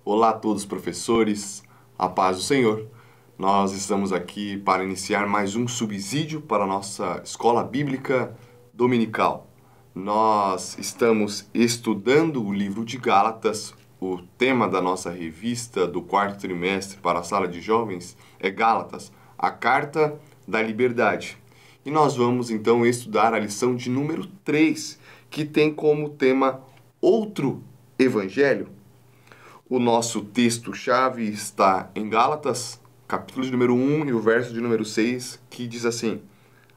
Olá a todos, professores, a paz do Senhor. Nós estamos aqui para iniciar mais um subsídio para a nossa escola bíblica dominical. Nós estamos estudando o livro de Gálatas. O tema da nossa revista do quarto trimestre para a sala de jovens é Gálatas, a carta da liberdade. E nós vamos então estudar a lição de número 3, que tem como tema outro evangelho. O nosso texto-chave está em Gálatas, capítulo de número 1 e o verso de número 6, que diz assim: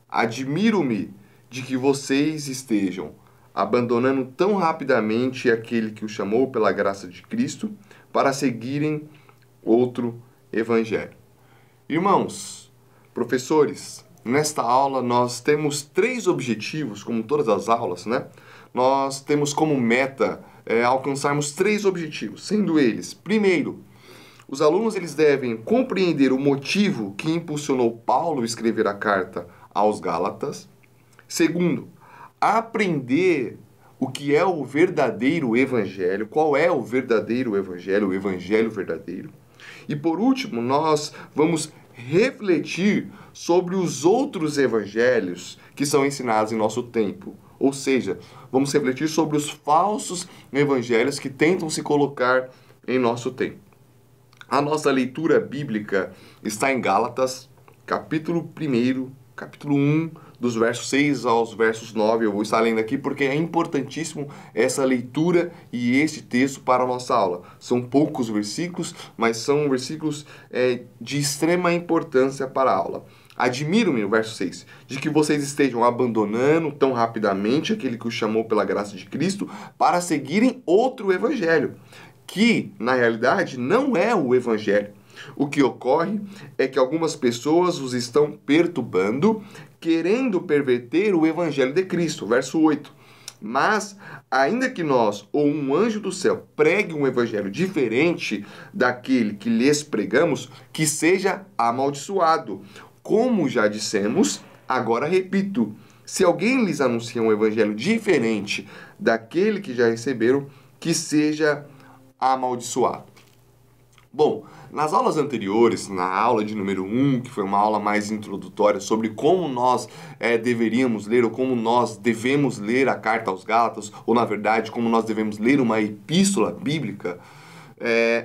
Admiro-me de que vocês estejam abandonando tão rapidamente aquele que o chamou pela graça de Cristo para seguirem outro evangelho. Irmãos, professores, nesta aula nós temos 3 objetivos, como todas as aulas, né? Nós temos como meta alcançarmos 3 objetivos, sendo eles: primeiro, os alunos eles devem compreender o motivo que impulsionou Paulo a escrever a carta aos Gálatas. Segundo, aprender o que é o verdadeiro evangelho, qual é o verdadeiro evangelho, o evangelho verdadeiro. E por último, nós vamos refletir sobre os outros evangelhos que são ensinados em nosso tempo. Ou seja, vamos refletir sobre os falsos evangelhos que tentam se colocar em nosso tempo. A nossa leitura bíblica está em Gálatas, capítulo 1, capítulo 1, dos versos 6 aos versos 9. Eu vou estar lendo aqui porque é importantíssimo essa leitura e esse texto para a nossa aula. São poucos versículos, mas são versículos de extrema importância para a aula. Admiro-me, no verso 6, de que vocês estejam abandonando tão rapidamente aquele que os chamou pela graça de Cristo para seguirem outro evangelho, que, na realidade, não é o evangelho. O que ocorre é que algumas pessoas os estão perturbando, querendo perverter o evangelho de Cristo. Verso 8. Mas, ainda que nós ou um anjo do céu pregue um evangelho diferente daquele que lhes pregamos, que seja amaldiçoado. Como já dissemos, agora repito, se alguém lhes anuncia um evangelho diferente daquele que já receberam, que seja amaldiçoado. Bom, nas aulas anteriores, na aula de número 1, que foi uma aula mais introdutória sobre como nós deveríamos ler ou como nós devemos ler a carta aos Gálatas, ou na verdade, como nós devemos ler uma epístola bíblica,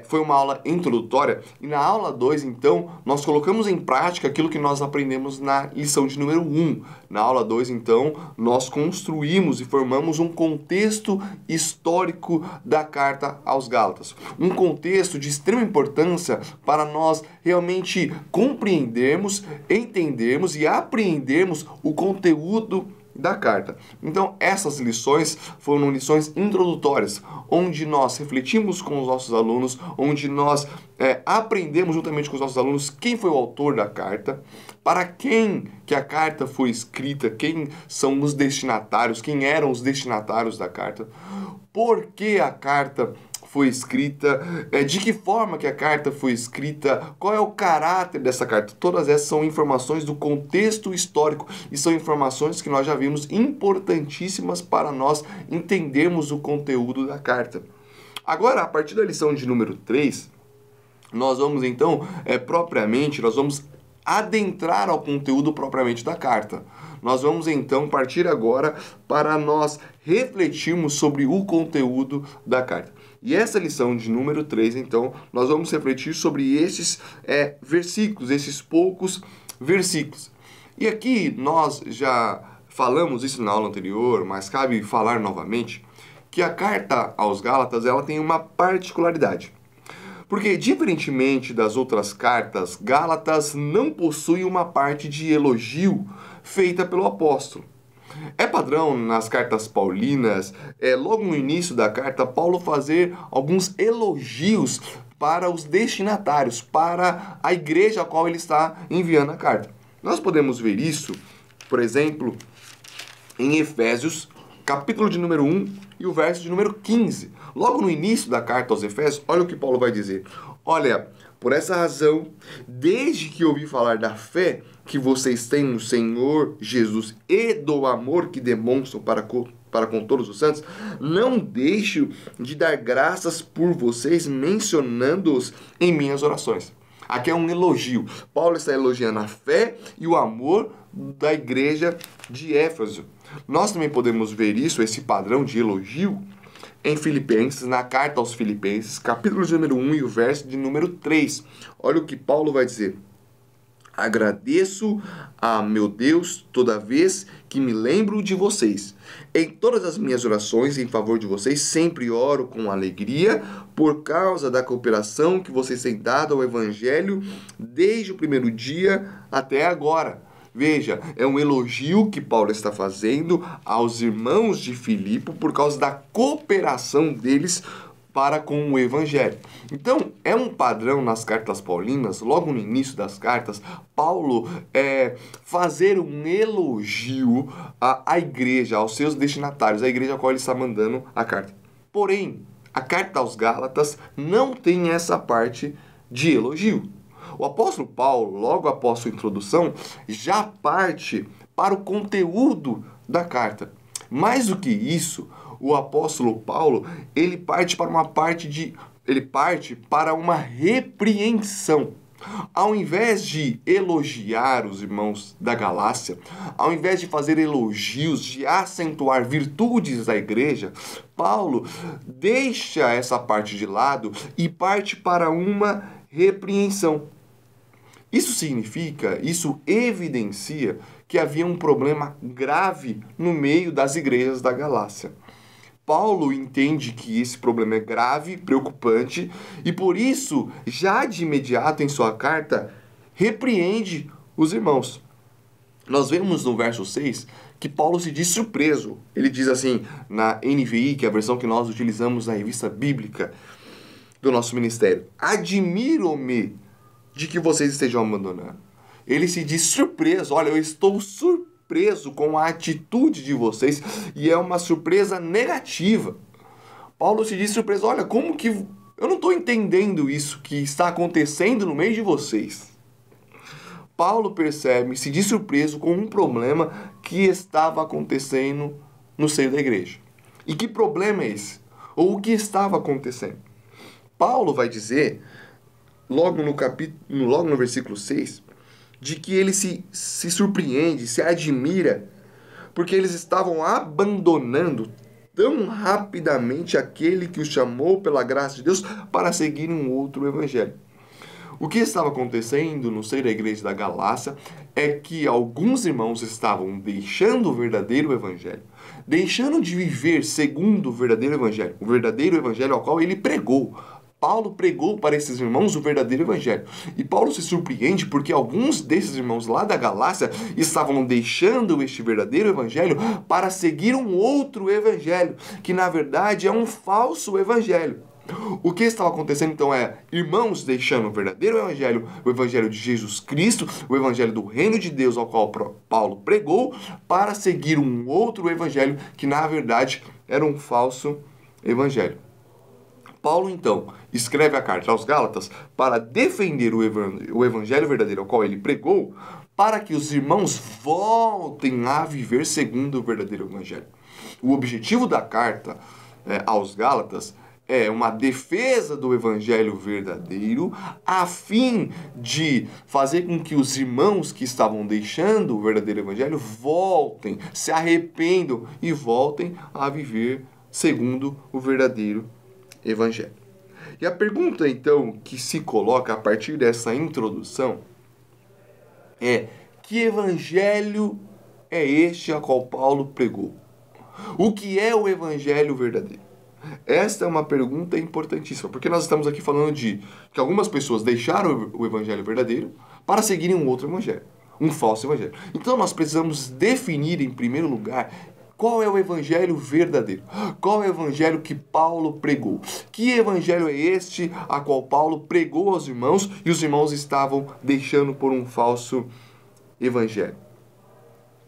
foi uma aula introdutória. E na aula 2, então, nós colocamos em prática aquilo que nós aprendemos na lição de número 1. Na aula 2, então, nós construímos e formamos um contexto histórico da carta aos Gálatas. Um contexto de extrema importância para nós realmente compreendermos, entendermos e apreendermos o conteúdo da carta. Então, essas lições foram lições introdutórias, onde nós refletimos com os nossos alunos, onde nós aprendemos juntamente com os nossos alunos quem foi o autor da carta, para quem que a carta foi escrita, quem são os destinatários, quem eram os destinatários da carta, por que a carta foi escrita, de que forma que a carta foi escrita, qual é o caráter dessa carta. Todas essas são informações do contexto histórico e são informações que nós já vimos importantíssimas para nós entendermos o conteúdo da carta. Agora, a partir da lição de número 3, nós vamos então, nós vamos adentrar ao conteúdo propriamente da carta. Nós vamos então partir agora para nós refletirmos sobre o conteúdo da carta. E essa lição de número 3, então, nós vamos refletir sobre esses versículos, esses poucos versículos. E aqui nós já falamos isso na aula anterior, mas cabe falar novamente, que a carta aos Gálatas ela tem uma particularidade. Porque, diferentemente das outras cartas, Gálatas não possui uma parte de elogio feita pelo apóstolo. É padrão nas cartas paulinas, logo no início da carta, Paulo fazer alguns elogios para os destinatários, para a igreja a qual ele está enviando a carta. Nós podemos ver isso, por exemplo, em Efésios, capítulo de número 1 e o verso de número 15. Logo no início da carta aos Efésios, olha o que Paulo vai dizer. Olha, por essa razão, desde que ouvi falar da fé que vocês têm no Senhor Jesus e do amor que demonstram para para com todos os santos, não deixo de dar graças por vocês, mencionando-os em minhas orações. Aqui é um elogio. Paulo está elogiando a fé e o amor da igreja de Éfeso. Nós também podemos ver isso, esse padrão de elogio, em Filipenses, na carta aos Filipenses, capítulo de número 1 e o verso de número 3. Olha o que Paulo vai dizer. Agradeço a meu Deus toda vez que me lembro de vocês. Em todas as minhas orações em favor de vocês, sempre oro com alegria por causa da cooperação que vocês têm dado ao Evangelho desde o primeiro dia até agora. Veja, é um elogio que Paulo está fazendo aos irmãos de Filipe por causa da cooperação deles para com o Evangelho. Então, é um padrão nas cartas paulinas, logo no início das cartas, Paulo fazer um elogio à igreja, aos seus destinatários, à igreja a qual ele está mandando a carta. Porém, a carta aos Gálatas não tem essa parte de elogio. O apóstolo Paulo, logo após sua introdução, já parte para o conteúdo da carta. Mais do que isso, o apóstolo Paulo, ele parte para uma repreensão. Ao invés de elogiar os irmãos da Galácia, ao invés de fazer elogios, de acentuar virtudes da igreja, Paulo deixa essa parte de lado e parte para uma repreensão. Isso evidencia que havia um problema grave no meio das igrejas da Galácia. Paulo entende que esse problema é grave, preocupante, e por isso, já de imediato em sua carta, repreende os irmãos. Nós vemos no verso 6 que Paulo se diz surpreso. Ele diz assim, na NVI, que é a versão que nós utilizamos na revista bíblica do nosso ministério: admiro-me de que vocês estejam abandonando. Ele se diz surpreso. Olha, eu estou surpreso com a atitude de vocês, e é uma surpresa negativa. Paulo se diz surpreso. Olha, como que eu não estou entendendo isso que está acontecendo no meio de vocês. Paulo percebe, se diz surpreso com um problema que estava acontecendo no seio da igreja. E que problema é esse? Ou o que estava acontecendo? Paulo vai dizer, logo no versículo 6, de que ele se surpreende, se admira, porque eles estavam abandonando tão rapidamente aquele que os chamou pela graça de Deus para seguir um outro evangelho. O que estava acontecendo no seio da igreja da Galácia é que alguns irmãos estavam deixando o verdadeiro evangelho, deixando de viver segundo o verdadeiro evangelho ao qual ele pregou. Paulo pregou para esses irmãos o verdadeiro evangelho. E Paulo se surpreende porque alguns desses irmãos lá da Galácia estavam deixando este verdadeiro evangelho para seguir um outro evangelho, que na verdade é um falso evangelho. O que estava acontecendo então é irmãos deixando o verdadeiro evangelho, o evangelho de Jesus Cristo, o evangelho do reino de Deus ao qual Paulo pregou, para seguir um outro evangelho que na verdade era um falso evangelho. Paulo, então, escreve a carta aos Gálatas para defender o evangelho verdadeiro ao qual ele pregou, para que os irmãos voltem a viver segundo o verdadeiro evangelho. O objetivo da carta aos Gálatas é uma defesa do evangelho verdadeiro, a fim de fazer com que os irmãos que estavam deixando o verdadeiro evangelho voltem, se arrependam e voltem a viver segundo o verdadeiro evangelho. E a pergunta, então, que se coloca a partir dessa introdução é: que evangelho é este a qual Paulo pregou? O que é o evangelho verdadeiro? Esta é uma pergunta importantíssima, porque nós estamos aqui falando de que algumas pessoas deixaram o evangelho verdadeiro para seguirem um outro evangelho, um falso evangelho. Então nós precisamos definir, em primeiro lugar, qual é o evangelho verdadeiro? Qual é o evangelho que Paulo pregou? Que evangelho é este a qual Paulo pregou aos irmãos e os irmãos estavam deixando por um falso evangelho?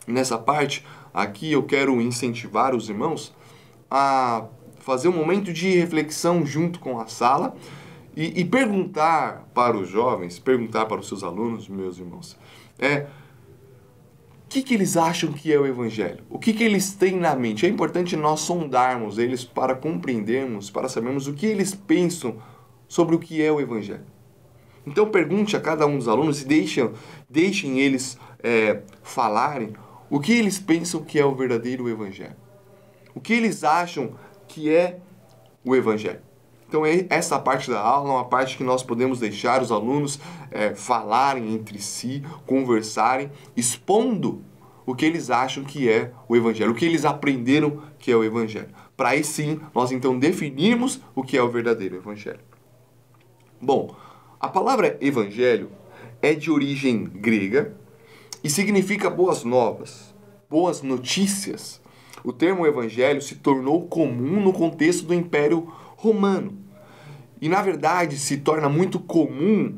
Nessa parte, aqui eu quero incentivar os irmãos a fazer um momento de reflexão junto com a sala e perguntar para os jovens, perguntar para os seus alunos, meus irmãos, que eles acham que é o Evangelho? O que eles têm na mente? É importante nós sondarmos eles para compreendermos, para sabermos o que eles pensam sobre o que é o Evangelho. Então pergunte a cada um dos alunos e deixem eles falarem o que eles pensam que é o verdadeiro Evangelho. O que eles acham que é o Evangelho. Então essa parte da aula é uma parte que nós podemos deixar os alunos falarem entre si, conversarem, expondo o que eles acham que é o Evangelho, o que eles aprenderam que é o Evangelho. Para aí sim, nós então definirmos o que é o verdadeiro Evangelho. Bom, a palavra Evangelho é de origem grega e significa boas novas, boas notícias. O termo Evangelho se tornou comum no contexto do Império Romano. E, na verdade, se torna muito comum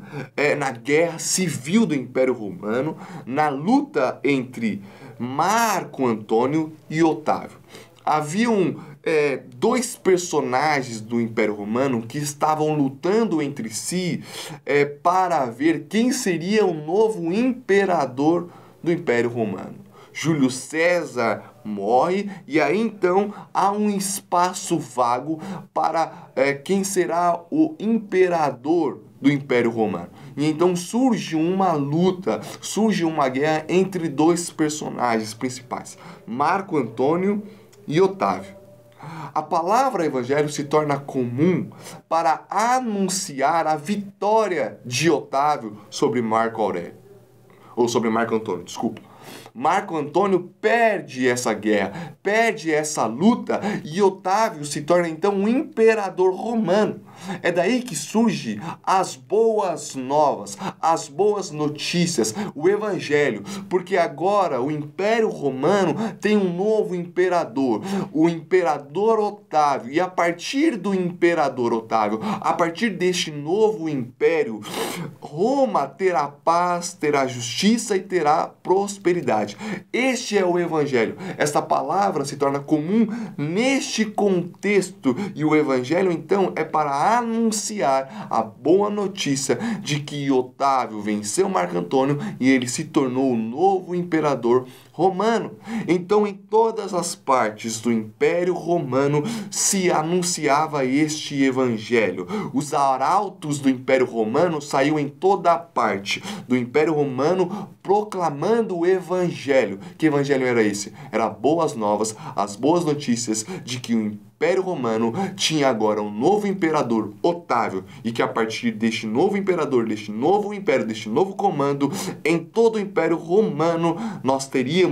na guerra civil do Império Romano, na luta entre Marco Antônio e Otávio. Haviam dois personagens do Império Romano que estavam lutando entre si para ver quem seria o novo imperador do Império Romano. Júlio César morre e aí então há um espaço vago para quem será o imperador do Império Romano. E então surge uma luta, surge uma guerra entre dois personagens principais, Marco Antônio e Otávio. A palavra evangelho se torna comum para anunciar a vitória de Otávio sobre Marco Aurélio. Ou sobre Marco Antônio, desculpa. Marco Antônio perde essa guerra, perde essa luta e Otávio se torna então um imperador romano. É daí que surge as boas novas, as boas notícias, o evangelho, porque agora o Império Romano tem um novo imperador, o imperador Otávio, e a partir do imperador Otávio, a partir deste novo império, Roma terá paz, terá justiça e terá prosperidade. Este é o evangelho. Esta palavra se torna comum neste contexto e o evangelho então é para anunciar a boa notícia de que Otávio venceu Marco Antônio e ele se tornou o novo imperador romano. Então, em todas as partes do Império Romano se anunciava este evangelho. Os arautos do Império Romano saíam em toda a parte do Império Romano proclamando o evangelho. Que evangelho era esse? Era boas novas, as boas notícias de que o Império Romano tinha agora um novo imperador, Otávio, e que a partir deste novo imperador, deste novo império, deste novo comando, em todo o Império Romano,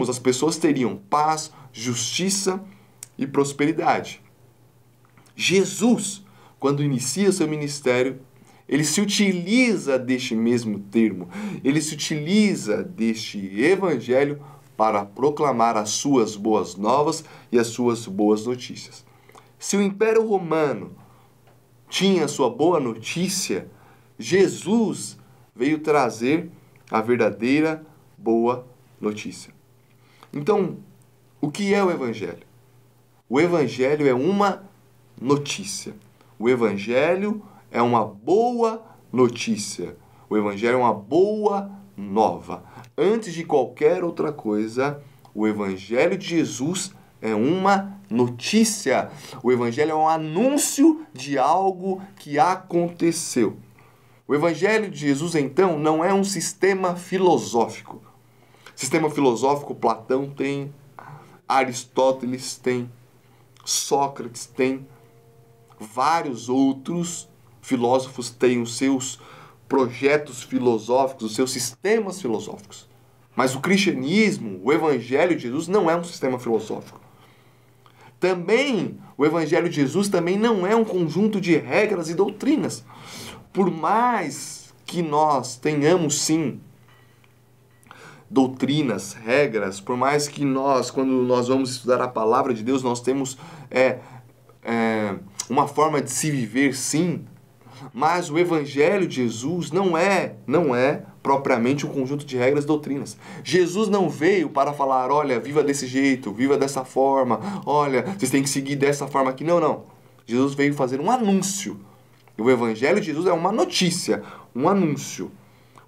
as pessoas teriam paz, justiça e prosperidade. Jesus, quando inicia seu ministério, ele se utiliza deste mesmo termo, ele se utiliza deste evangelho para proclamar as suas boas novas e as suas boas notícias. Se o Império Romano tinha sua boa notícia, Jesus veio trazer a verdadeira boa notícia. Então, o que é o Evangelho? O Evangelho é uma notícia. O Evangelho é uma boa notícia. O Evangelho é uma boa nova. Antes de qualquer outra coisa, o Evangelho de Jesus é uma notícia. O Evangelho é um anúncio de algo que aconteceu. O Evangelho de Jesus, então, não é um sistema filosófico. Sistema filosófico, Platão tem, Aristóteles tem, Sócrates tem, vários outros filósofos têm os seus projetos filosóficos, os seus sistemas filosóficos. Mas o cristianismo, o Evangelho de Jesus, não é um sistema filosófico. Também, o Evangelho de Jesus também não é um conjunto de regras e doutrinas. Por mais que nós tenhamos, sim, doutrinas, regras, por mais que nós, quando nós vamos estudar a palavra de Deus, nós temos uma forma de se viver, sim, mas o Evangelho de Jesus não é propriamente um conjunto de regras e doutrinas. Jesus não veio para falar, olha, viva desse jeito, viva dessa forma, olha, vocês têm que seguir dessa forma aqui. Não. Jesus veio fazer um anúncio. O Evangelho de Jesus é uma notícia, um anúncio.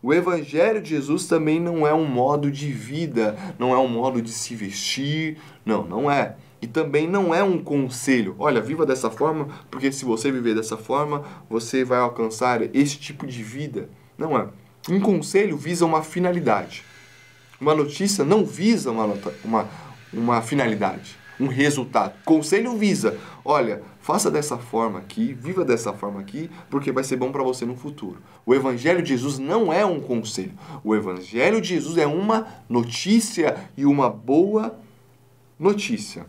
O Evangelho de Jesus também não é um modo de vida, não é um modo de se vestir, não é. E também não é um conselho. Olha, viva dessa forma, porque se você viver dessa forma, você vai alcançar esse tipo de vida. Não é. Um conselho visa uma finalidade. Uma notícia não visa uma finalidade, um resultado. Conselho visa, olha, faça dessa forma aqui, viva dessa forma aqui, porque vai ser bom para você no futuro. O Evangelho de Jesus não é um conselho. O Evangelho de Jesus é uma notícia e uma boa notícia.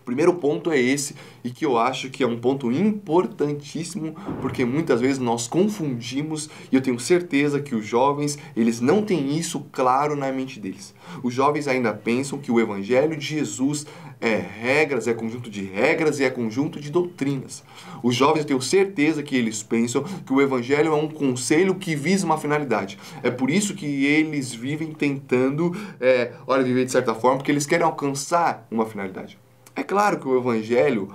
O primeiro ponto é esse, e que eu acho que é um ponto importantíssimo, porque muitas vezes nós confundimos, e eu tenho certeza que os jovens, eles não têm isso claro na mente deles. Os jovens ainda pensam que o Evangelho de Jesus é regras, é conjunto de regras e é conjunto de doutrinas. Os jovens, eu tenho certeza que eles pensam que o Evangelho é um conselho que visa uma finalidade. É por isso que eles vivem tentando, viver de certa forma, porque eles querem alcançar uma finalidade. É claro que o Evangelho,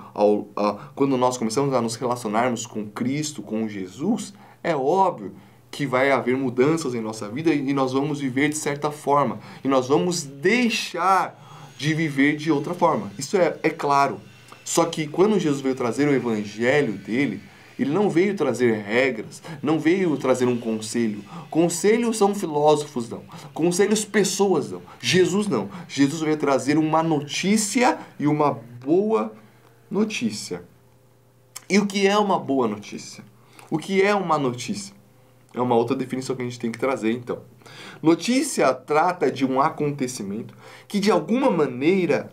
quando nós começamos a nos relacionarmos com Cristo, com Jesus, é óbvio que vai haver mudanças em nossa vida e nós vamos viver de certa forma. E nós vamos deixar de viver de outra forma. Isso é claro. Só que quando Jesus veio trazer o Evangelho dele, ele não veio trazer regras, não veio trazer um conselho. Conselhos são filósofos, não. Conselhos, pessoas, não. Jesus, não. Jesus veio trazer uma notícia e uma boa notícia. E o que é uma boa notícia? O que é uma notícia? É uma outra definição que a gente tem que trazer, então. Notícia trata de um acontecimento que, de alguma maneira,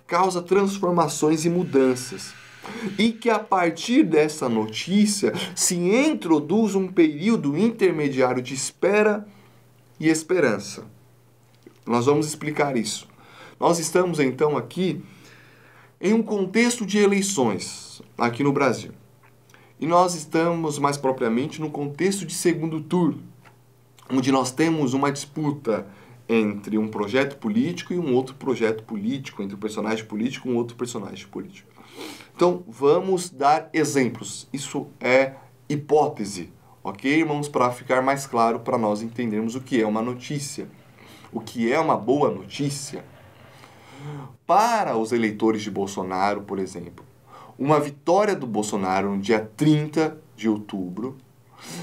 causa transformações e mudanças. E que a partir dessa notícia se introduz um período intermediário de espera e esperança. Nós vamos explicar isso. Nós estamos então aqui em um contexto de eleições aqui no Brasil. E nós estamos mais propriamente no contexto de segundo turno, onde nós temos uma disputa entre um projeto político e um outro projeto político, entre um personagem político e um outro personagem político. Então, vamos dar exemplos. Isso é hipótese, ok, irmãos? Para ficar mais claro para nós entendermos o que é uma notícia. O que é uma boa notícia? Para os eleitores de Bolsonaro, por exemplo, uma vitória do Bolsonaro no dia 30 de outubro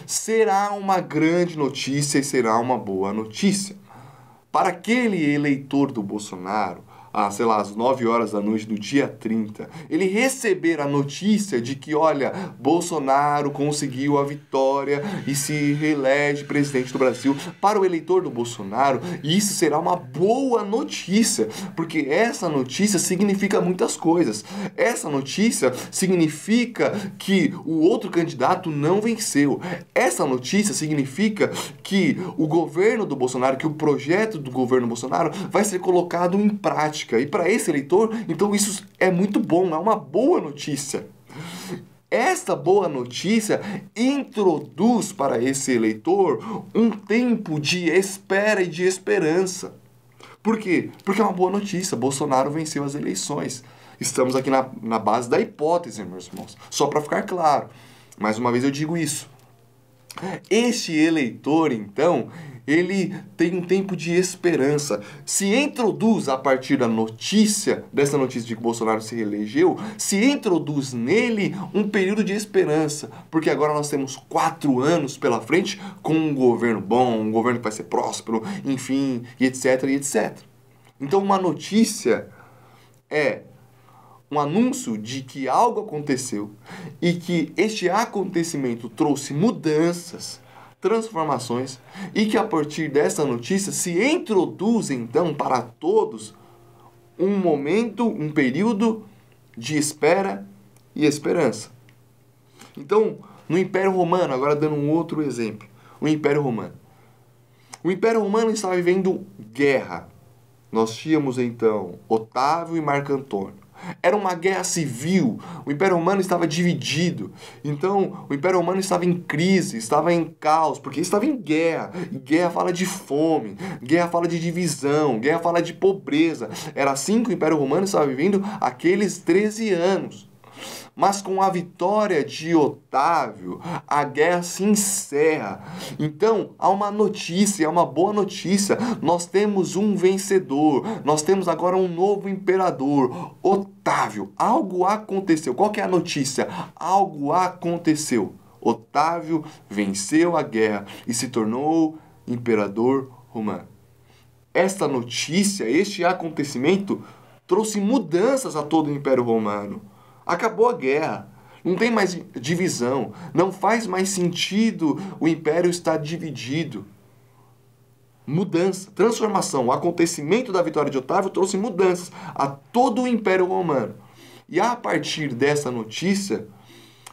será uma grande notícia e será uma boa notícia. Para aquele eleitor do Bolsonaro, às 9 horas da noite do dia 30, ele receber a notícia de que, olha, Bolsonaro conseguiu a vitória e se reelege presidente do Brasil, para o eleitor do Bolsonaro, isso será uma boa notícia, porque essa notícia significa muitas coisas. Essa notícia significa que o outro candidato não venceu. Essa notícia significa que o governo do Bolsonaro, que o projeto do governo Bolsonaro vai ser colocado em prática. E para esse eleitor, então isso é muito bom, é uma boa notícia. Esta boa notícia introduz para esse eleitor um tempo de espera e de esperança. Por quê? Porque é uma boa notícia, Bolsonaro venceu as eleições. Estamos aqui na base da hipótese, meus irmãos, só para ficar claro. Mais uma vez eu digo isso. Este eleitor, então, ele tem um tempo de esperança. Se introduz a partir dessa notícia de que Bolsonaro se reelegeu, se introduz nele um período de esperança. Porque agora nós temos 4 anos pela frente com um governo bom, um governo que vai ser próspero, enfim, e etc, e etc. Então uma notícia é um anúncio de que algo aconteceu e que este acontecimento trouxe mudanças, transformações, e que a partir dessa notícia se introduz então para todos um momento, um período de espera e esperança. Então, no Império Romano, agora dando um outro exemplo, o Império Romano. O Império Romano estava vivendo guerra. Nós tínhamos então Otávio e Marco Antônio. Era uma guerra civil, o Império Romano estava dividido, então o Império Romano estava em crise, estava em caos, porque estava em guerra, e guerra fala de fome, guerra fala de divisão, guerra fala de pobreza. Era assim que o Império Romano estava vivendo aqueles 13 anos. Mas com a vitória de Otávio, a guerra se encerra. Então, há uma notícia, é uma boa notícia. Nós temos um vencedor. Nós temos agora um novo imperador, Otávio. Algo aconteceu. Qual que é a notícia? Algo aconteceu. Otávio venceu a guerra e se tornou imperador romano. Esta notícia, este acontecimento, trouxe mudanças a todo o Império Romano. Acabou a guerra, não tem mais divisão, não faz mais sentido o império estar dividido. Mudança, transformação, o acontecimento da vitória de Otávio trouxe mudanças a todo o Império Romano. E a partir dessa notícia,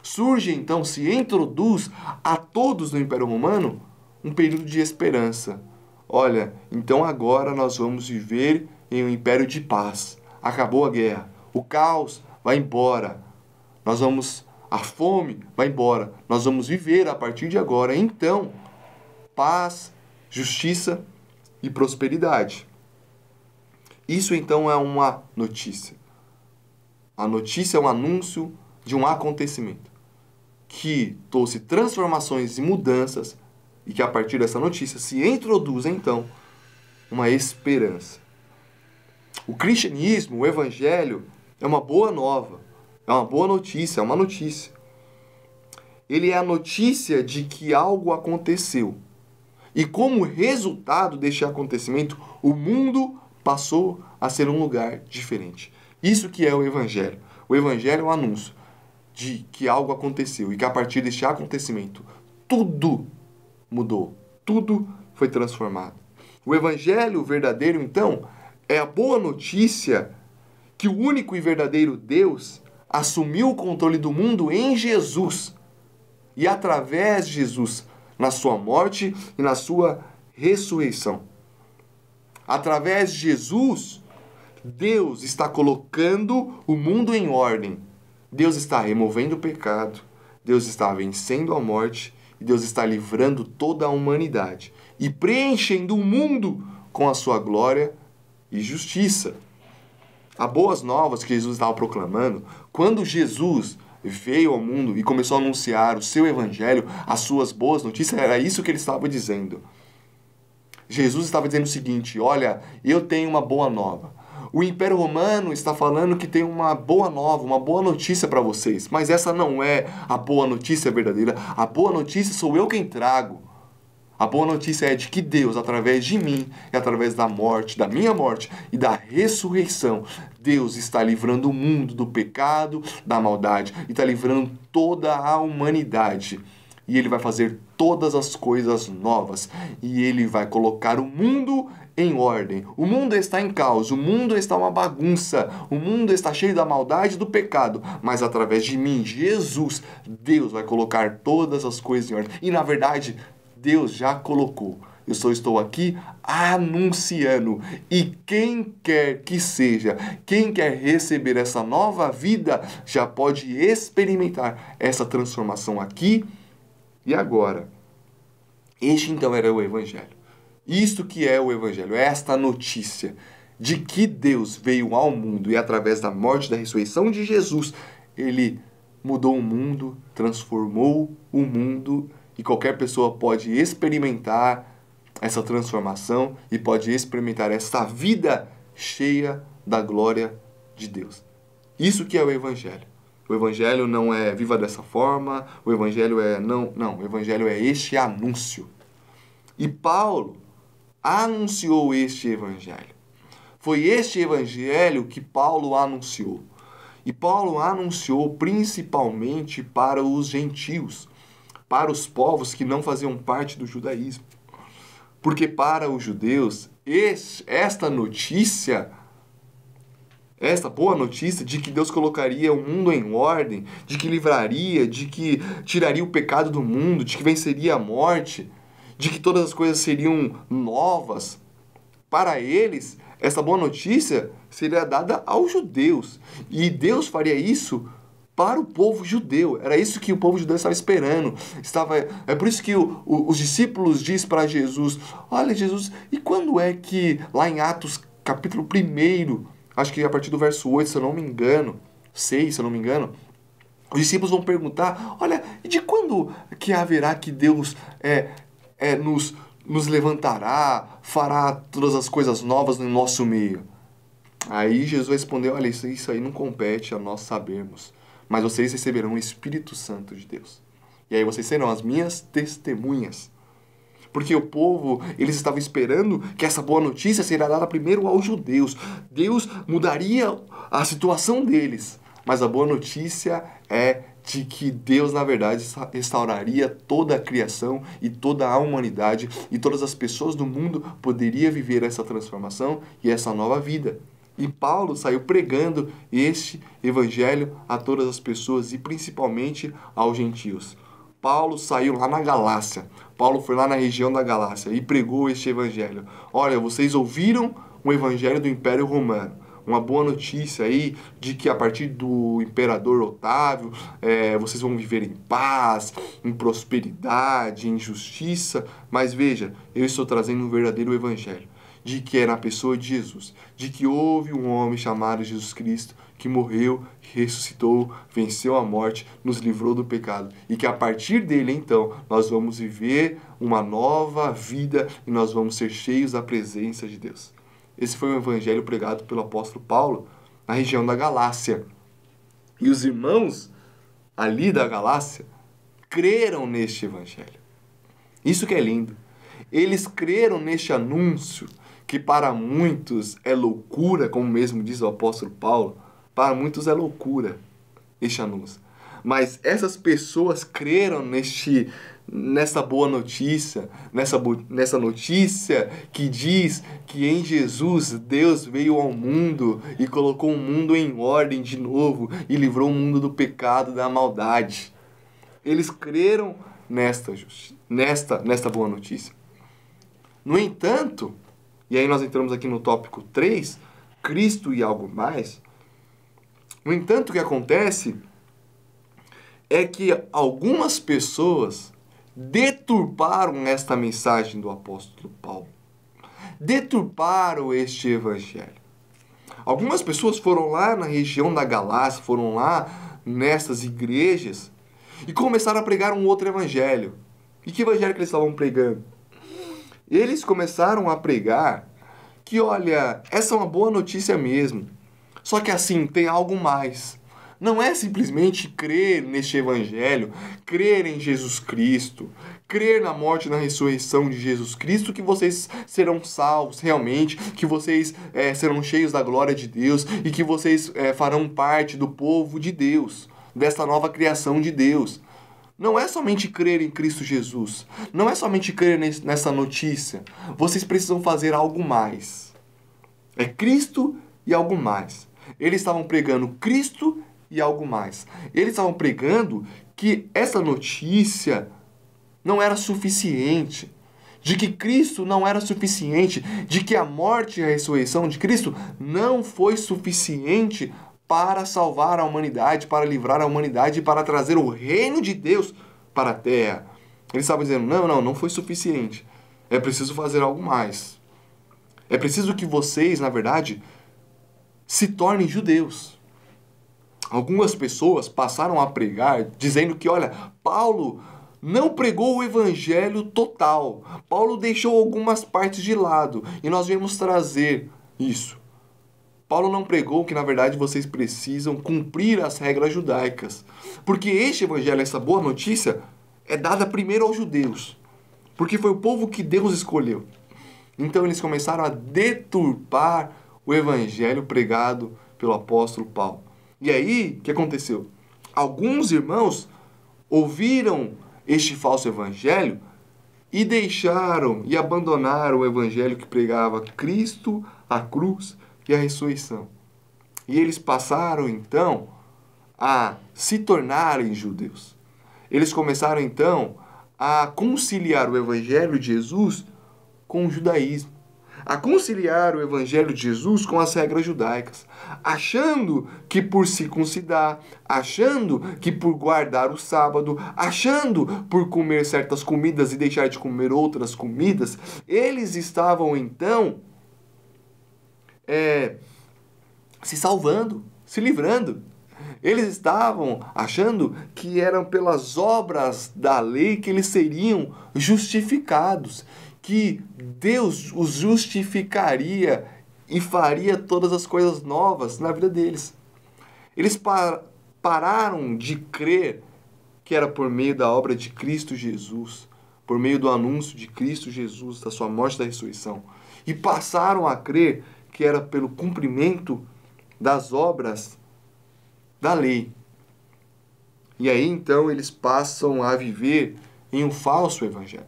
surge então, se introduz a todos no Império Romano um período de esperança. Olha, então agora nós vamos viver em um império de paz. Acabou a guerra, o caos vai embora. A fome vai embora. Nós vamos viver a partir de agora, então, paz, justiça e prosperidade. Isso então é uma notícia. A notícia é um anúncio de um acontecimento que trouxe transformações e mudanças e que a partir dessa notícia se introduz então uma esperança. O cristianismo, o evangelho, é uma boa nova, é uma boa notícia, é uma notícia. Ele é a notícia de que algo aconteceu. E como resultado deste acontecimento, o mundo passou a ser um lugar diferente. Isso que é o evangelho. O evangelho é um anúncio de que algo aconteceu e que a partir deste acontecimento tudo mudou, tudo foi transformado. O evangelho verdadeiro, então, é a boa notícia que o único e verdadeiro Deus assumiu o controle do mundo em Jesus. E através de Jesus, na sua morte e na sua ressurreição. Através de Jesus, Deus está colocando o mundo em ordem. Deus está removendo o pecado. Deus está vencendo a morte. E Deus está livrando toda a humanidade. E preenchendo o mundo com a sua glória e justiça. As boas novas que Jesus estava proclamando, quando Jesus veio ao mundo e começou a anunciar o seu evangelho, as suas boas notícias, era isso que ele estava dizendo. Jesus estava dizendo o seguinte: olha, eu tenho uma boa nova. O Império Romano está falando que tem uma boa nova, uma boa notícia para vocês, mas essa não é a boa notícia verdadeira. A boa notícia sou eu quem trago. A boa notícia é de que Deus, através de mim e através da morte, da minha morte e da ressurreição, Deus está livrando o mundo do pecado, da maldade e está livrando toda a humanidade. E Ele vai fazer todas as coisas novas. E Ele vai colocar o mundo em ordem. O mundo está em caos, o mundo está uma bagunça, o mundo está cheio da maldade e do pecado. Mas através de mim, Jesus, Deus vai colocar todas as coisas em ordem. E na verdade, Deus já colocou. Eu só estou aqui anunciando. E quem quer que seja, quem quer receber essa nova vida, já pode experimentar essa transformação aqui e agora. Este então era o Evangelho. Isto que é o Evangelho, é esta notícia de que Deus veio ao mundo e através da morte e da ressurreição de Jesus, Ele mudou o mundo, transformou o mundo. E qualquer pessoa pode experimentar essa transformação e pode experimentar essa vida cheia da glória de Deus. Isso que é o Evangelho. O Evangelho não é viva dessa forma, o Evangelho é não, o Evangelho é este anúncio. E Paulo anunciou este Evangelho. Foi este Evangelho que Paulo anunciou. E Paulo anunciou principalmente para os gentios, para os povos que não faziam parte do judaísmo. Porque para os judeus, esta boa notícia de que Deus colocaria o mundo em ordem, de que livraria, de que tiraria o pecado do mundo, de que venceria a morte, de que todas as coisas seriam novas, para eles, essa boa notícia seria dada aos judeus. E Deus faria isso para o povo judeu. Era isso que o povo judeu estava esperando. É por isso que os discípulos dizem para Jesus: olha, Jesus, e quando é que, lá em Atos capítulo 1, acho que a partir do verso 8, se eu não me engano, 6, se eu não me engano, Os discípulos vão perguntar, olha, e de quando que haverá que Deus nos levantará, fará todas as coisas novas no nosso meio? Aí Jesus respondeu, olha, isso aí não compete a nós sabermos, mas vocês receberão o Espírito Santo de Deus. E aí vocês serão as minhas testemunhas. Porque o povo, eles estavam esperando que essa boa notícia seria dada primeiro aos judeus. Deus mudaria a situação deles. Mas a boa notícia é de que Deus, na verdade, restauraria toda a criação e toda a humanidade, e todas as pessoas do mundo poderiam viver essa transformação e essa nova vida. E Paulo saiu pregando este evangelho a todas as pessoas e principalmente aos gentios. Paulo saiu lá na Galácia. Paulo foi lá na região da Galácia e pregou este evangelho. Olha, vocês ouviram o evangelho do Império Romano. Uma boa notícia aí de que a partir do imperador Otávio, vocês vão viver em paz, em prosperidade, em justiça. Mas veja, eu estou trazendo um verdadeiro evangelho, de que é na pessoa de Jesus, de que houve um homem chamado Jesus Cristo, que morreu, ressuscitou, venceu a morte, nos livrou do pecado. E que a partir dele, então, nós vamos viver uma nova vida e nós vamos ser cheios da presença de Deus. Esse foi o evangelho pregado pelo apóstolo Paulo na região da Galácia. E os irmãos ali da Galácia creram neste evangelho. Isso que é lindo. Eles creram neste anúncio, que para muitos é loucura, como mesmo diz o apóstolo Paulo. Para muitos é loucura este anúncio. Mas essas pessoas creram nessa boa notícia, nessa notícia que diz que em Jesus Deus veio ao mundo e colocou o mundo em ordem de novo e livrou o mundo do pecado, da maldade. Eles creram nesta boa notícia. No entanto, e aí nós entramos aqui no tópico 3, Cristo e algo mais. No entanto, o que acontece é que algumas pessoas deturparam esta mensagem do apóstolo Paulo. Deturparam este evangelho. Algumas pessoas foram lá na região da Galácia, foram lá nessas igrejas e começaram a pregar um outro evangelho. E que evangelho que eles estavam pregando? Eles começaram a pregar que, olha, essa é uma boa notícia mesmo. Só que assim, tem algo mais. Não é simplesmente crer neste evangelho, crer em Jesus Cristo, crer na morte e na ressurreição de Jesus Cristo, que vocês serão salvos realmente, que vocês serão cheios da glória de Deus e que vocês farão parte do povo de Deus, desta nova criação de Deus. Não é somente crer em Cristo Jesus, não é somente crer nessa notícia. Vocês precisam fazer algo mais. É Cristo e algo mais. Eles estavam pregando Cristo e algo mais. Eles estavam pregando que essa notícia não era suficiente, de que Cristo não era suficiente, de que a morte e a ressurreição de Cristo não foi suficiente para salvar a humanidade, para livrar a humanidade e para trazer o reino de Deus para a terra. Eles estavam dizendo, não foi suficiente. É preciso fazer algo mais. É preciso que vocês, na verdade, se tornem judeus. Algumas pessoas passaram a pregar dizendo que, olha, Paulo não pregou o evangelho total. Paulo deixou algumas partes de lado e nós viemos trazer isso. Paulo não pregou que, na verdade, vocês precisam cumprir as regras judaicas. Porque este evangelho, essa boa notícia, é dada primeiro aos judeus. Porque foi o povo que Deus escolheu. Então eles começaram a deturpar o evangelho pregado pelo apóstolo Paulo. E aí, o que aconteceu? Alguns irmãos ouviram este falso evangelho e deixaram e abandonaram o evangelho que pregava Cristo, a cruz e a ressurreição. E eles passaram, então, a se tornarem judeus. Eles começaram, então, a conciliar o evangelho de Jesus com o judaísmo. A conciliar o evangelho de Jesus com as regras judaicas, achando que por circuncidar, achando que por guardar o sábado, achando por comer certas comidas e deixar de comer outras comidas, eles estavam então se salvando, se livrando. Eles estavam achando que eram pelas obras da lei que eles seriam justificados, que Deus os justificaria e faria todas as coisas novas na vida deles. Eles pararam de crer que era por meio da obra de Cristo Jesus, por meio do anúncio de Cristo Jesus, da sua morte e da ressurreição, e passaram a crer que era pelo cumprimento das obras da lei. E aí então eles passam a viver em um falso evangelho.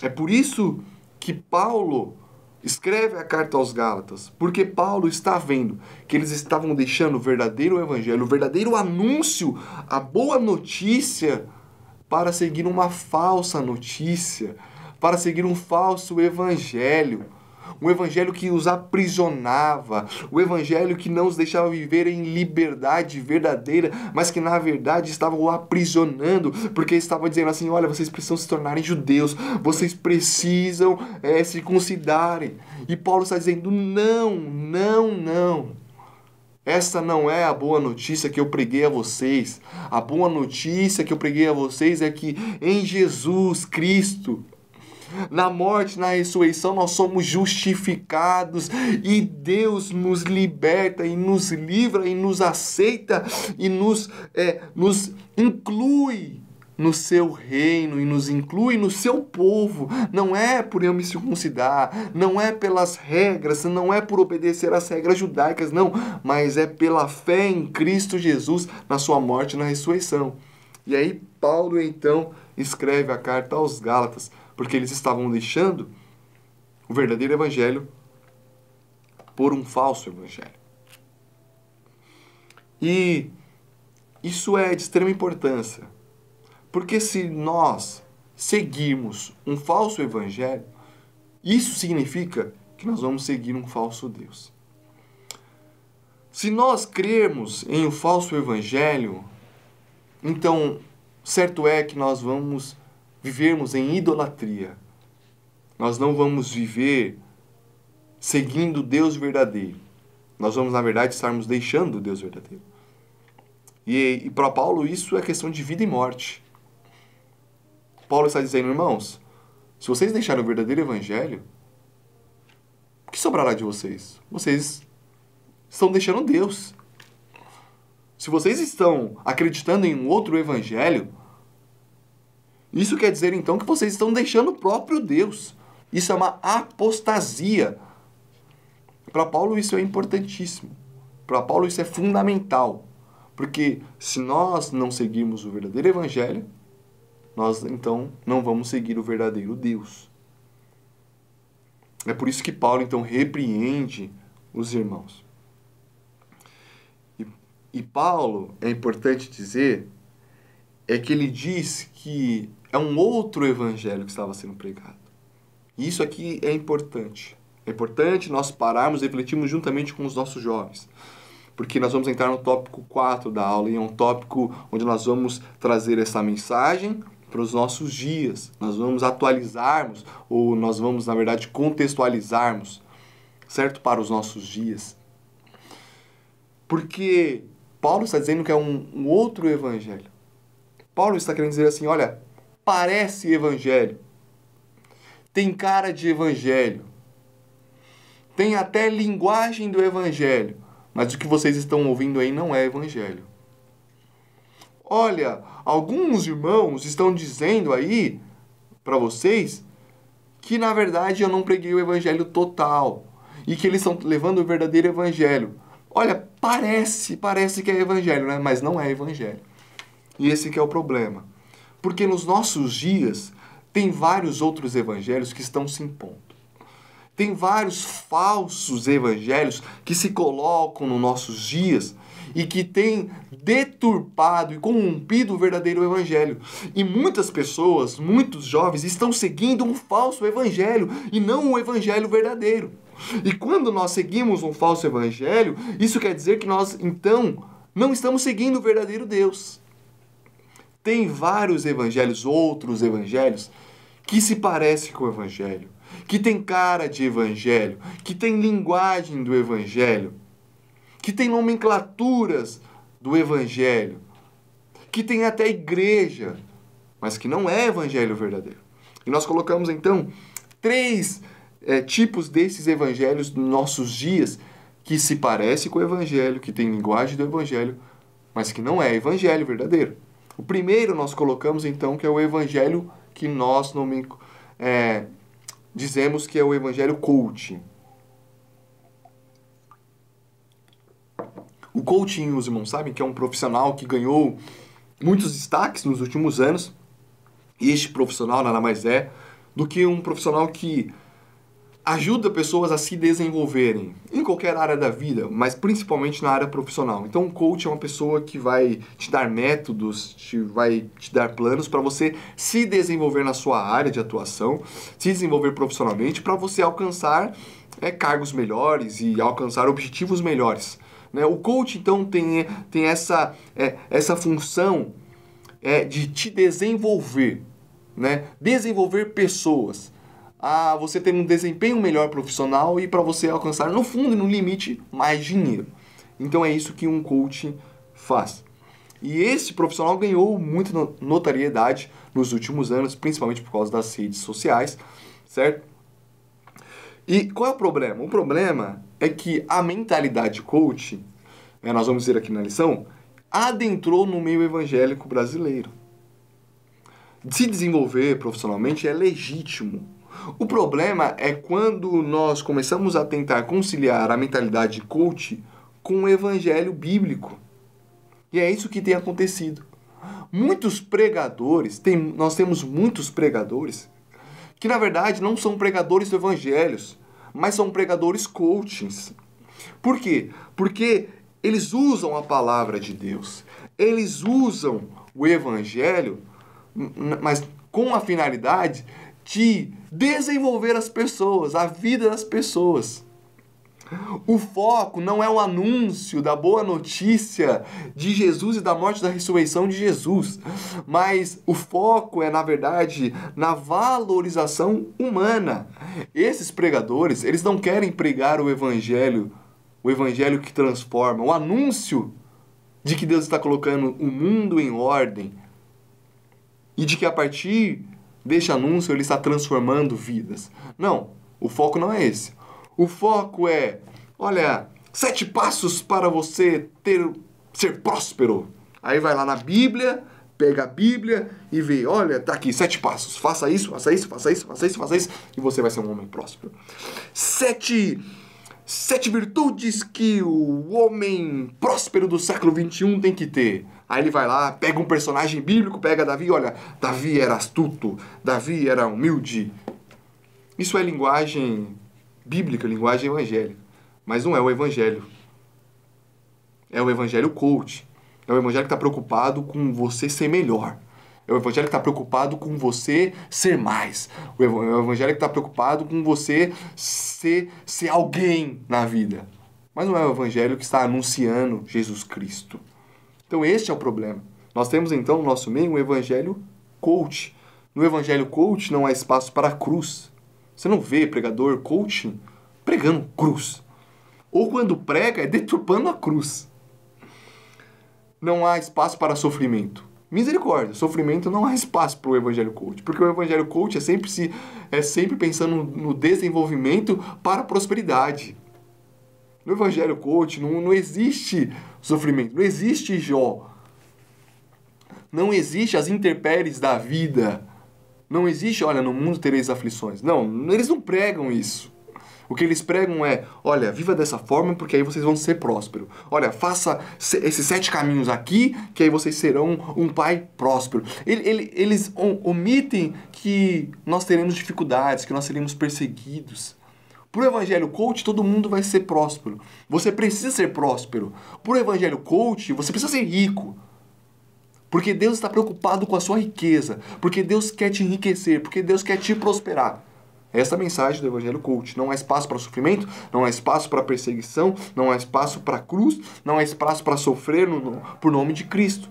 É por isso que Paulo escreve a carta aos Gálatas, porque Paulo está vendo que eles estavam deixando o verdadeiro evangelho, o verdadeiro anúncio, a boa notícia, para seguir uma falsa notícia, para seguir um falso evangelho. Um evangelho que os aprisionava, o evangelho que não os deixava viver em liberdade verdadeira, mas que na verdade estava o aprisionando, porque estava dizendo assim: olha, vocês precisam se tornarem judeus, vocês precisam circuncidarem. E Paulo está dizendo: não, não, não. Essa não é a boa notícia que eu preguei a vocês. A boa notícia que eu preguei a vocês é que em Jesus Cristo, na morte, na ressurreição, nós somos justificados e Deus nos liberta e nos livra e nos aceita e nos inclui no seu reino e nos inclui no seu povo. Não é por eu me circuncidar, não é pelas regras, não é por obedecer às regras judaicas, não, mas é pela fé em Cristo Jesus, na sua morte e na ressurreição. E aí Paulo então escreve a carta aos Gálatas, porque eles estavam deixando o verdadeiro evangelho por um falso evangelho. E isso é de extrema importância, porque se nós seguirmos um falso evangelho, isso significa que nós vamos seguir um falso Deus. Se nós crermos em um falso evangelho, então certo é que nós vamos vivermos em idolatria. Nós não vamos viver seguindo Deus verdadeiro. Nós vamos, na verdade, estarmos deixando o Deus verdadeiro. E para Paulo isso é questão de vida e morte. Paulo está dizendo: irmãos, se vocês deixarem o verdadeiro evangelho, o que sobrará de vocês? Vocês estão deixando Deus. Se vocês estão acreditando em um outro evangelho, isso quer dizer então que vocês estão deixando o próprio Deus. Isso é uma apostasia. Para Paulo isso é importantíssimo. Para Paulo isso é fundamental. Porque se nós não seguirmos o verdadeiro evangelho, nós então não vamos seguir o verdadeiro Deus. É por isso que Paulo então repreende os irmãos. E Paulo, é importante dizer, é que ele diz que é um outro evangelho que estava sendo pregado. E isso aqui é importante. É importante nós pararmos e refletirmos juntamente com os nossos jovens. Porque nós vamos entrar no tópico 4 da aula, e é um tópico onde nós vamos trazer essa mensagem para os nossos dias. Nós vamos atualizarmos, ou nós vamos, na verdade, contextualizarmos, certo? Para os nossos dias. Porque Paulo está dizendo que é um outro evangelho. Paulo está querendo dizer assim: olha, parece evangelho, tem cara de evangelho, tem até linguagem do evangelho, mas o que vocês estão ouvindo aí não é evangelho. Olha, alguns irmãos estão dizendo aí para vocês que na verdade eu não preguei o evangelho total e que eles estão levando o verdadeiro evangelho. Olha, parece que é evangelho, né? Mas não é evangelho. E esse que é o problema. Porque nos nossos dias tem vários outros evangelhos que estão se impondo. Tem vários falsos evangelhos que se colocam nos nossos dias e que têm deturpado e corrompido o verdadeiro evangelho. E muitas pessoas, muitos jovens, estão seguindo um falso evangelho e não o evangelho verdadeiro. E quando nós seguimos um falso evangelho, isso quer dizer que nós, então, não estamos seguindo o verdadeiro Deus. Tem vários evangelhos, outros evangelhos, que se parecem com o evangelho, que tem cara de evangelho, que tem linguagem do evangelho, que tem nomenclaturas do evangelho, que tem até igreja, mas que não é evangelho verdadeiro. E nós colocamos então 3 tipos desses evangelhos nos nossos dias que se parece com o evangelho, que tem linguagem do evangelho, mas que não é evangelho verdadeiro. O primeiro nós colocamos então que é o evangelho que nós dizemos que é o evangelho coaching. O coaching, os irmãos sabem que é um profissional que ganhou muitos destaques nos últimos anos. E este profissional nada mais é do que um profissional que ajuda pessoas a se desenvolverem em qualquer área da vida, mas principalmente na área profissional. Então, um coach é uma pessoa que vai te dar métodos, vai te dar planos para você se desenvolver na sua área de atuação, se desenvolver profissionalmente, para você alcançar cargos melhores e alcançar objetivos melhores. Né? O coach, então, tem essa função de te desenvolver, né? Desenvolver pessoas, a você ter um desempenho melhor profissional e para você alcançar, no fundo e no limite, mais dinheiro. Então é isso que um coach faz. E esse profissional ganhou muita notoriedade nos últimos anos, principalmente por causa das redes sociais, certo? E qual é o problema? O problema é que a mentalidade coach, nós vamos dizer aqui na lição, adentrou no meio evangélico brasileiro. Se desenvolver profissionalmente é legítimo. O problema é quando nós começamos a tentar conciliar a mentalidade coach com o evangelho bíblico. E é isso que tem acontecido. Muitos pregadores, nós temos muitos pregadores que na verdade não são pregadores do evangelho, mas são pregadores coachings. Por quê? Porque eles usam a palavra de Deus, eles usam o evangelho, mas com a finalidade de desenvolver as pessoas, a vida das pessoas. O foco não é o anúncio da boa notícia de Jesus e da morte e da ressurreição de Jesus, mas o foco é, na verdade, na valorização humana. Esses pregadores, eles não querem pregar o evangelho que transforma, o anúncio de que Deus está colocando o mundo em ordem e de que a partir deste anúncio ele está transformando vidas. Não, o foco não é esse. O foco é, olha, 7 passos para você ser próspero. Aí vai lá na Bíblia, pega a Bíblia e vê, olha, tá aqui, 7 passos. Faça isso, faça isso, faça isso, faça isso, faça isso, e você vai ser um homem próspero. 7 virtudes que o homem próspero do século XXI tem que ter. Aí ele vai lá, pega um personagem bíblico, pega Davi, olha, Davi era astuto, Davi era humilde. Isso é linguagem bíblica, linguagem evangélica. Mas não é o evangelho. É o evangelho coach. É o evangelho que está preocupado com você ser melhor. É o evangelho que está preocupado com você ser mais. É o evangelho que está preocupado com você ser alguém na vida. Mas não é o evangelho que está anunciando Jesus Cristo. Então este é o problema. Nós temos então no nosso meio um evangelho coach. No evangelho coach não há espaço para a cruz. Você não vê pregador coaching pregando cruz. Ou quando prega é deturpando a cruz. Não há espaço para sofrimento. Misericórdia, sofrimento não há espaço para o evangelho coach, porque o evangelho coach é sempre pensando no desenvolvimento para a prosperidade. No evangelho coach não existe sofrimento, não existe Jó, não existe as intempéries da vida, não existe, olha, no mundo tereis aflições. Não, eles não pregam isso. O que eles pregam é, olha, viva dessa forma porque aí vocês vão ser prósperos. Olha, faça esses 7 caminhos aqui que aí vocês serão um pai próspero. Eles omitem que nós teremos dificuldades, que nós seremos perseguidos. Para o evangelho coach, todo mundo vai ser próspero. Você precisa ser próspero. Para o evangelho coach, você precisa ser rico. Porque Deus está preocupado com a sua riqueza. Porque Deus quer te enriquecer. Porque Deus quer te prosperar. Essa é a mensagem do evangelho coach. Não há espaço para sofrimento, não há espaço para perseguição, não há espaço para cruz, não há espaço para sofrer por nome de Cristo.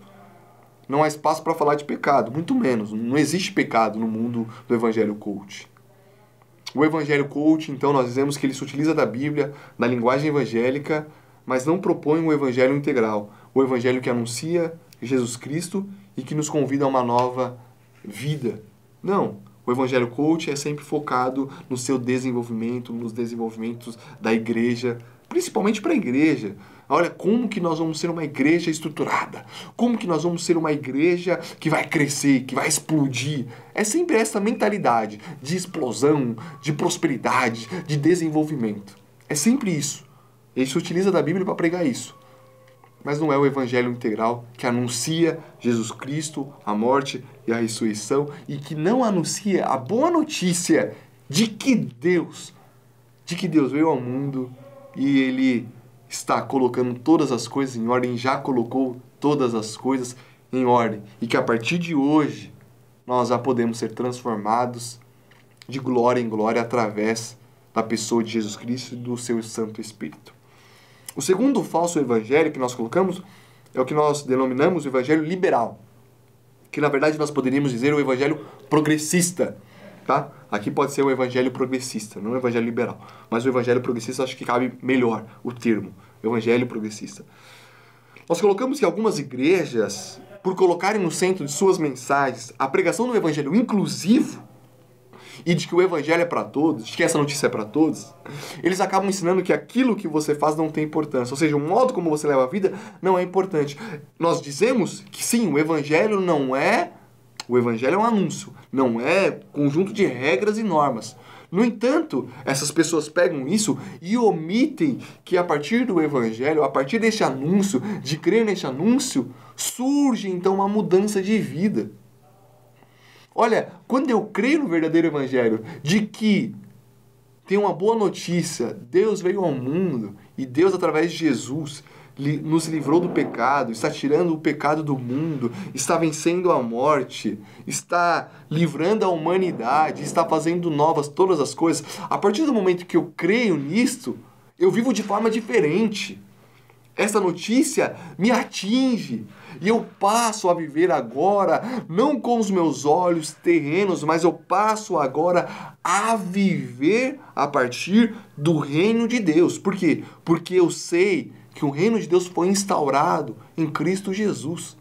Não há espaço para falar de pecado, muito menos. Não existe pecado no mundo do evangelho coach. O evangelho coach, então, nós dizemos que ele se utiliza da Bíblia, da linguagem evangélica, mas não propõe um evangelho integral. o evangelho que anuncia Jesus Cristo e que nos convida a uma nova vida. Não. O evangelho coach é sempre focado no seu desenvolvimento, nos desenvolvimentos da igreja, principalmente para a igreja. Olha, como que nós vamos ser uma igreja estruturada? Como que nós vamos ser uma igreja que vai crescer, que vai explodir? É sempre essa mentalidade de explosão, de prosperidade, de desenvolvimento. É sempre isso. Ele se utiliza da Bíblia para pregar isso. Mas não é o evangelho integral que anuncia Jesus Cristo, a morte e a ressurreição, e que não anuncia a boa notícia de que Deus veio ao mundo e Ele está colocando todas as coisas em ordem, já colocou todas as coisas em ordem, e que a partir de hoje nós já podemos ser transformados de glória em glória através da pessoa de Jesus Cristo e do seu Santo Espírito. O segundo falso evangelho que nós colocamos é o que nós denominamos o evangelho liberal, que na verdade nós poderíamos dizer o evangelho progressista, tá? Aqui pode ser o evangelho progressista, não o evangelho liberal, mas o evangelho progressista acho que cabe melhor o termo, evangelho progressista. Nós colocamos que algumas igrejas, por colocarem no centro de suas mensagens a pregação do evangelho inclusivo, e de que o evangelho é para todos, de que essa notícia é para todos, eles acabam ensinando que aquilo que você faz não tem importância. Ou seja, o modo como você leva a vida não é importante. Nós dizemos que sim, o evangelho não é... O evangelho é um anúncio, não é conjunto de regras e normas. No entanto, essas pessoas pegam isso e omitem que a partir do evangelho, a partir deste anúncio, de crer neste anúncio, surge então uma mudança de vida. Olha, quando eu creio no verdadeiro evangelho, de que tem uma boa notícia, Deus veio ao mundo e Deus, através de Jesus, nos livrou do pecado, está tirando o pecado do mundo, está vencendo a morte, está livrando a humanidade, está fazendo novas todas as coisas. A partir do momento que eu creio nisto, eu vivo de forma diferente. Essa notícia me atinge e eu passo a viver agora, não com os meus olhos terrenos, mas eu passo agora a viver a partir do reino de Deus. Por quê? Porque eu sei que o reino de Deus foi instaurado em Cristo Jesus.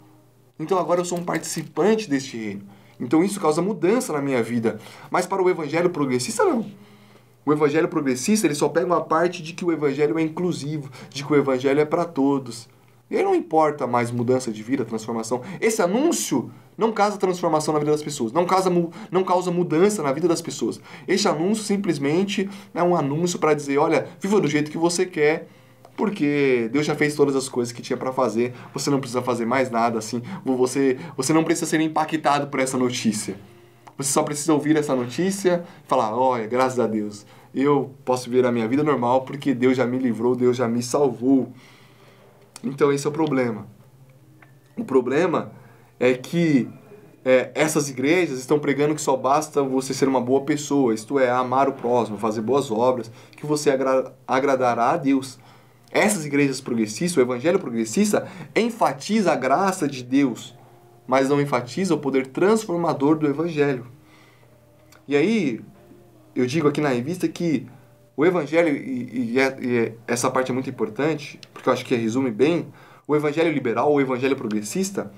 Então agora eu sou um participante deste reino. Então isso causa mudança na minha vida. Mas para o evangelho progressista, não. O evangelho progressista, ele só pega uma parte de que o evangelho é inclusivo, de que o evangelho é para todos. E aí não importa mais mudança de vida, transformação. Esse anúncio não causa transformação na vida das pessoas, não causa mudança na vida das pessoas. Esse anúncio simplesmente é um anúncio para dizer, olha, viva do jeito que você quer, porque Deus já fez todas as coisas que tinha para fazer, você não precisa fazer mais nada, assim, você não precisa ser impactado por essa notícia. Você só precisa ouvir essa notícia e falar, olha, graças a Deus, eu posso viver a minha vida normal porque Deus já me livrou, Deus já me salvou. Então esse é o problema. O problema é que essas igrejas estão pregando que só basta você ser uma boa pessoa, isto é, amar o próximo, fazer boas obras, que você agradará a Deus. Essas igrejas progressistas, o evangelho progressista, enfatiza a graça de Deus, mas não enfatiza o poder transformador do evangelho. E aí, eu digo aqui na revista que o evangelho, e essa parte é muito importante, porque eu acho que resume bem, o evangelho liberal, o evangelho progressista,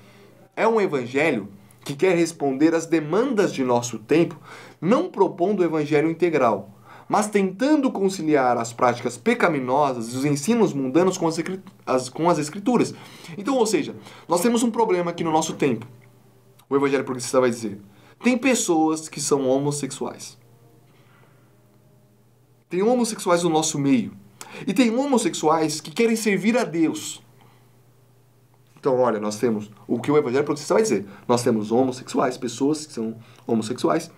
é um evangelho que quer responder às demandas de nosso tempo, não propondo o evangelho integral, mas tentando conciliar as práticas pecaminosas e os ensinos mundanos com as escrituras. Então, ou seja, nós temos um problema aqui no nosso tempo. O evangelho progressista vai dizer, tem pessoas que são homossexuais. Tem homossexuais no nosso meio. E tem homossexuais que querem servir a Deus. Então, olha, nós temos o que o evangelho progressista vai dizer. Nós temos homossexuais, pessoas que são homossexuais.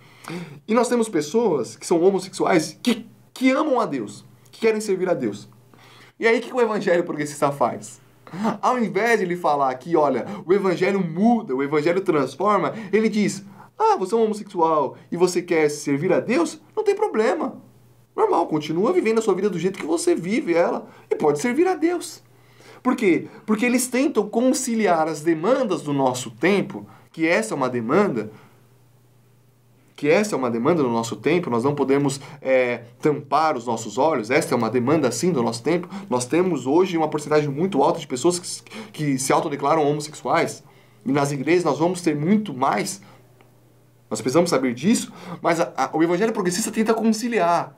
E nós temos pessoas que são homossexuais que amam a Deus, que querem servir a Deus. E aí o que o evangelho progressista faz? Ao invés de ele falar que, olha, o evangelho muda, o evangelho transforma, ele diz, você é um homossexual e você quer servir a Deus? Não tem problema. Normal, continua vivendo a sua vida do jeito que você vive ela e pode servir a Deus. Por quê? Porque eles tentam conciliar as demandas do nosso tempo, que essa é uma demanda que essa é uma demanda do nosso tempo, nós não podemos tampar os nossos olhos, esta é uma demanda sim do nosso tempo. Nós temos hoje uma porcentagem muito alta de pessoas que se autodeclaram homossexuais, e nas igrejas nós vamos ter muito mais. Nós precisamos saber disso, mas o evangelho progressista tenta conciliar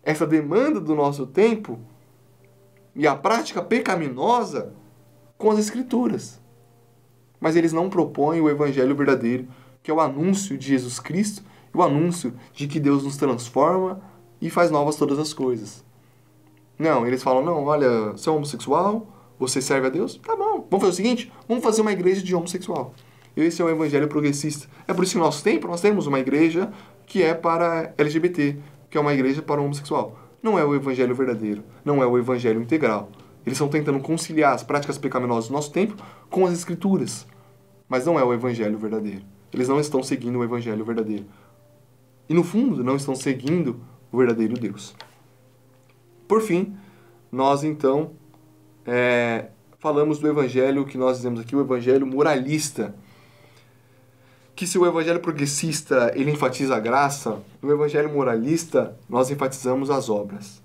essa demanda do nosso tempo e a prática pecaminosa com as escrituras. Mas eles não propõem o evangelho verdadeiro, que é o anúncio de Jesus Cristo e o anúncio de que Deus nos transforma e faz novas todas as coisas. Não, eles falam, não, olha, você é homossexual, você serve a Deus? Tá bom, vamos fazer o seguinte, vamos fazer uma igreja de homossexual. Esse é o evangelho progressista. É por isso que no nosso tempo nós temos uma igreja que é para LGBT, que é uma igreja para o homossexual. Não é o evangelho verdadeiro, não é o evangelho integral. Eles estão tentando conciliar as práticas pecaminosas do nosso tempo com as escrituras. Mas não é o evangelho verdadeiro. Eles não estão seguindo o evangelho verdadeiro. E no fundo, não estão seguindo o verdadeiro Deus. Por fim, nós então falamos do evangelho que nós dizemos aqui, o evangelho moralista. Que se o evangelho progressista ele enfatiza a graça, no evangelho moralista nós enfatizamos as obras.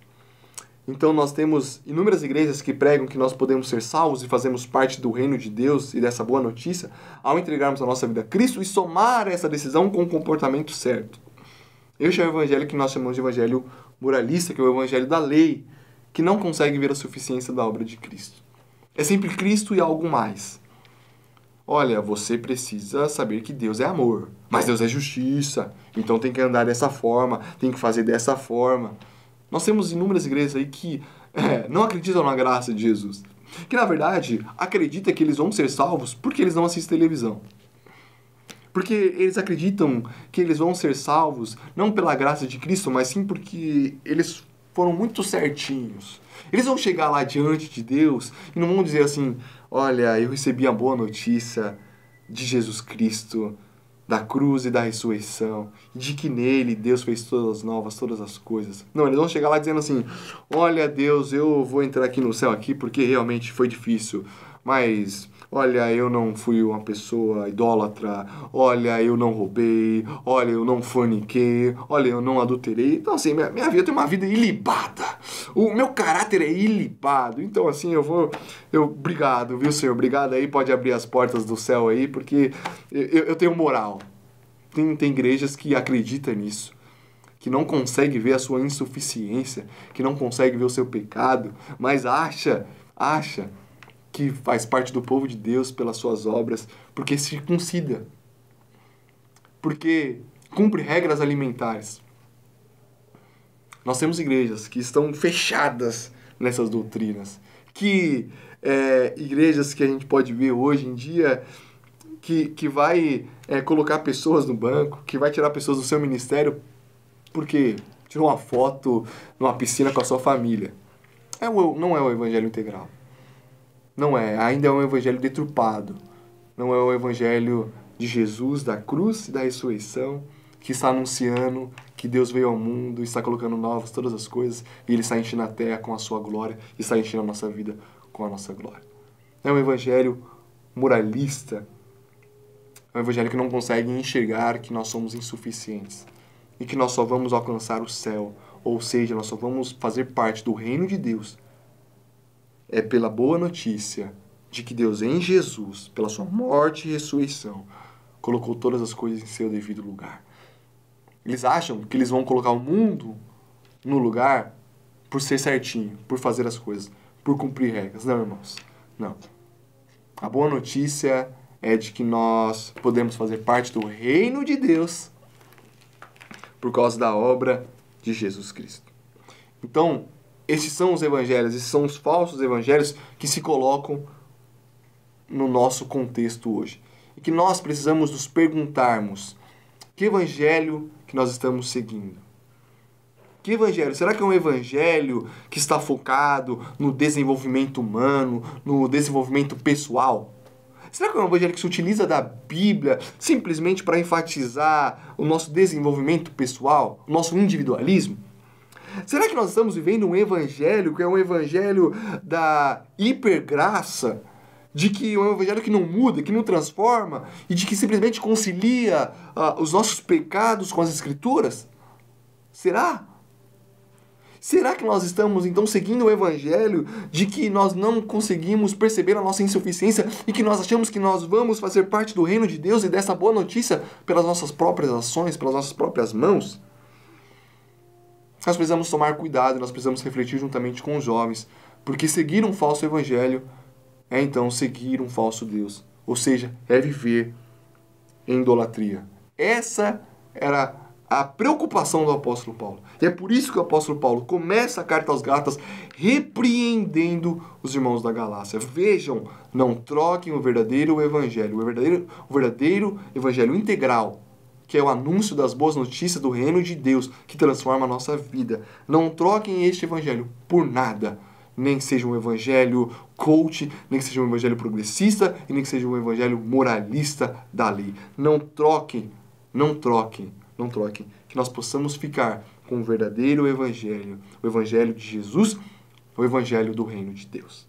Então nós temos inúmeras igrejas que pregam que nós podemos ser salvos e fazemos parte do reino de Deus e dessa boa notícia ao entregarmos a nossa vida a Cristo e somar essa decisão com o comportamento certo. Este é o evangelho que nós chamamos de evangelho moralista, que é o evangelho da lei, que não consegue ver a suficiência da obra de Cristo. É sempre Cristo e algo mais. Olha, você precisa saber que Deus é amor, mas Deus é justiça, então tem que andar dessa forma, tem que fazer dessa forma. Nós temos inúmeras igrejas aí que não acreditam na graça de Jesus. Que, na verdade, acreditam que eles vão ser salvos porque eles não assistem televisão. Porque eles acreditam que eles vão ser salvos não pela graça de Cristo, mas sim porque eles foram muito certinhos. Eles vão chegar lá diante de Deus e não vão dizer assim, olha, eu recebi a boa notícia de Jesus Cristo, da cruz e da ressurreição, de que nele Deus fez todas as novas, todas as coisas. Não, eles vão chegar lá dizendo assim, olha Deus, eu vou entrar aqui no céu aqui porque realmente foi difícil, mas olha, eu não fui uma pessoa idólatra, olha, eu não roubei, olha, eu não forniquei, olha, eu não adulterei. Então assim, minha vida tem uma vida ilibada, o meu caráter é ilibado, então assim, obrigado, viu Senhor, obrigado aí, pode abrir as portas do céu aí, porque eu tenho moral. Tem igrejas que acreditam nisso, que não consegue ver a sua insuficiência, que não consegue ver o seu pecado, mas acha que faz parte do povo de Deus pelas suas obras, porque circuncida, porque cumpre regras alimentares. Nós temos igrejas que estão fechadas nessas doutrinas, igrejas que a gente pode ver hoje em dia, que vai colocar pessoas no banco, que vai tirar pessoas do seu ministério, porque tirou uma foto numa piscina com a sua família. Não é o evangelho integral. Não é, ainda é um evangelho deturpado. Não é o evangelho de Jesus, da cruz e da ressurreição, que está anunciando que Deus veio ao mundo e está colocando novas todas as coisas, e Ele está enchendo a terra com a sua glória, e está enchendo a nossa vida com a nossa glória. É um evangelho moralista, é um evangelho que não consegue enxergar que nós somos insuficientes, e que nós só vamos alcançar o céu, ou seja, nós só vamos fazer parte do reino de Deus, é pela boa notícia de que Deus em Jesus, pela sua morte e ressurreição, colocou todas as coisas em seu devido lugar. Eles acham que eles vão colocar o mundo no lugar por ser certinho, por fazer as coisas, por cumprir regras. Não, irmãos. Não. A boa notícia é de que nós podemos fazer parte do reino de Deus por causa da obra de Jesus Cristo. Então, esses são os evangelhos, esses são os falsos evangelhos que se colocam no nosso contexto hoje. E que nós precisamos nos perguntarmos, que evangelho que nós estamos seguindo? Que evangelho? Será que é um evangelho que está focado no desenvolvimento humano, no desenvolvimento pessoal? Será que é um evangelho que se utiliza da Bíblia simplesmente para enfatizar o nosso desenvolvimento pessoal, o nosso individualismo? Será que nós estamos vivendo um evangelho que é um evangelho da hipergraça, de que é um evangelho que não muda, que não transforma e de que simplesmente concilia os nossos pecados com as Escrituras? Será? Será que nós estamos então seguindo o evangelho de que nós não conseguimos perceber a nossa insuficiência e que nós achamos que nós vamos fazer parte do reino de Deus e dessa boa notícia pelas nossas próprias ações, pelas nossas próprias mãos? Nós precisamos tomar cuidado, nós precisamos refletir juntamente com os jovens, porque seguir um falso evangelho é então seguir um falso Deus, ou seja, é viver em idolatria. Essa era a preocupação do apóstolo Paulo. E é por isso que o apóstolo Paulo começa a carta aos Gálatas repreendendo os irmãos da Galácia. Vejam, não troquem o verdadeiro evangelho, o verdadeiro evangelho integral, que é o anúncio das boas notícias do reino de Deus, que transforma a nossa vida. Não troquem este evangelho por nada. Nem que seja um evangelho coach, nem que seja um evangelho progressista, e nem que seja um evangelho moralista da lei. Não troquem, não troquem, não troquem. Que nós possamos ficar com o verdadeiro evangelho, o evangelho de Jesus, o evangelho do reino de Deus.